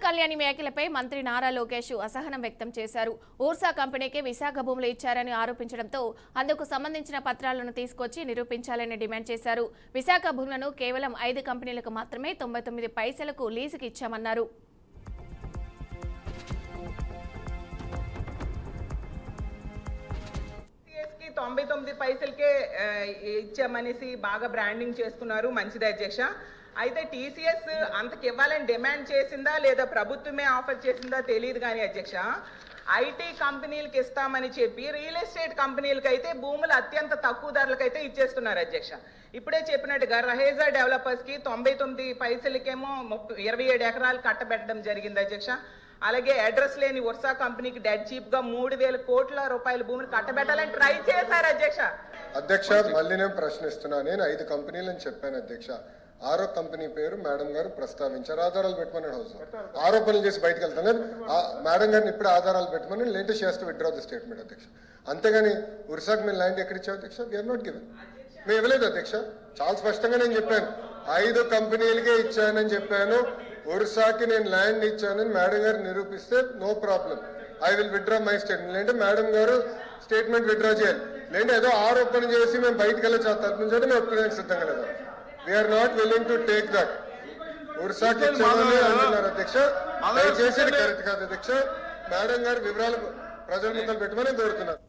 కళ్యాణి వ్యాఖ్యలపై మంత్రి నారా లోకేష్ అసహనం వ్యక్తం చేశారు. ఊర్సా కంపెనీకి విశాఖ భూములు ఇచ్చారని ఆరోపించడంతో అందుకు సంబంధించిన పత్రాలను తీసుకొచ్చి నిరూపించాలని డిమాండ్ చేశారు. విశాఖ భూములను కేవలం 5 కంపెనీలకు మాత్రమే 99 పైసలకు లీజుకు ఇచ్చామన్నారు. 99 పైసలకే ఇచ్చామనేసి బాగా బ్రాండింగ్ చేసుకున్నారు. మంచిది అధ్యక్ష. అయితే టీసీఎస్ అంతకి ఇవ్వాలని డిమాండ్ చేసిందా లేదా ప్రభుత్వమే ఆఫర్ చేసిందా తెలియదు కానీ అధ్యక్ష, ఐటీ కంపెనీలకు ఇస్తామని చెప్పి రియల్ ఎస్టేట్ కంపెనీలకు అయితే భూములు అత్యంత తక్కువ ధరలకైతే ఇచ్చేస్తున్నారు అధ్యక్ష. ఇప్పుడే చెప్పినట్టుగా రహేజా డెవలపర్స్ కి 99 పైసలకేమో 27 ఎకరాలు కట్టబెట్టడం జరిగింది అధ్యక్ష. అలాగే అడ్రస్ లేని వర్సా కంపెనీకి డెడ్ చీప్ గా 3,000 కోట్ల రూపాయల భూమిని కట్టబెట్టాలని ట్రై చేశారు అధ్యక్ష. అధ్యక్ష మళ్ళీ నేను ప్రశ్నిస్తున్నా. నేను 5 కంపెనీలని చెప్పాను అధ్యక్ష. 6వ కంపెనీ పేరు మేడం గారు ప్రస్తావించారు. ఆధారాలు పెట్టమని హౌస్ ఆరోపణలు చేసి బయటకు వెళ్తాను. మేడం గారిని ఇప్పుడు ఆధారాలు పెట్టమని లేటెస్ట్ చేస్తూ విత్డ్రా ది స్టేట్మెంట్ అధ్యక్ష. అంతేగాని ఉర్సాక్ మేము ల్యాండ్ ఎక్కడిచ్చావు అధ్యక్ష? We are not given. మేము ఇవ్వలేదు అధ్యక్ష. చాలా స్పష్టంగా నేను చెప్పాను, 5 కంపెనీలకే ఇచ్చానని చెప్పాను. ఒరిస్సాకి నేను ల్యాండ్ ఇచ్చానని మేడం గారు నిరూపిస్తే no problem, I will withdraw my statement. లేదంటే మేడం గారు స్టేట్మెంట్ విత్డ్రా చేయాలి. లేదంటే ఏదో ఆరోపణ చేసి మేము బయటకు వెళ్ళి తరపుంచంటే మేము ఒప్పుకోవడానికి సిద్ధంగా లేదు. We are not willing to take that. ఒరిస్సాకి ఇచ్చామని అంటున్నారు అధ్యక్ష. దయచేసి కరెక్ట్ కాదు అధ్యక్ష. మేడం గారు వివరాలు ప్రజల ముందు పెట్టమని కోరుతున్నారు.